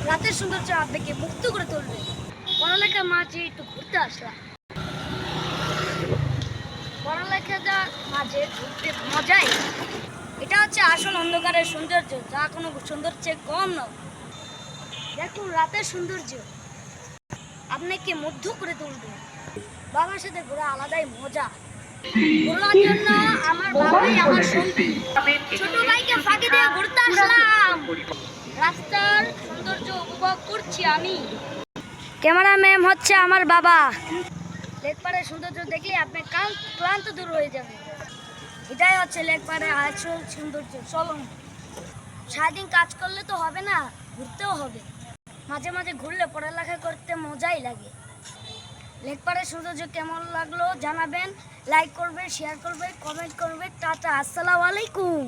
রাতের সৌন্দর্য আপনাকে মুক্ত করে তুলবে। পড়ালেখার মাঝে একটু ঘুরতে আসলাম। পড়ালেখার মাঝে ঘুরতে মজাই। এটা হচ্ছে আসল অন্ধকারের সৌন্দর্য, যা কোনো সৌন্দর্যের কম নয়। দেখুন রাতের সৌন্দর্য আপনাকে মুগ্ধ করে তুলবে। বাবার সাথে ঘোরা আলাদাই মজা। ঘোরার জন্য আমার বাবাই আমার সঙ্গী। ছোট ভাইকে ফাঁকি দিয়ে ঘুরতে আসলাম। রাস্তার সৌন্দর্য উপভোগ করছি আমি। ক্যামেরাম্যান হচ্ছে আমার বাবা। লেকপাড়ের সৌন্দর্য দেখলে আপনি ক্লান্ত দূর হয়ে যাবে। এটাই হচ্ছে লেকপাড়ের আসল সৌন্দর্য। চলুন, সারাদিন কাজ করলে তো হবে না, ঘুরতেও হবে। মাঝে মাঝে ঘুরলে পড়ালেখা করতে মজাই লাগে। লেকপাড়ের সৌন্দর্য কেমন লাগলো জানাবেন। লাইক করবে, শেয়ার করবে, কমেন্ট করবে। টাটা, আসসালামু আলাইকুম।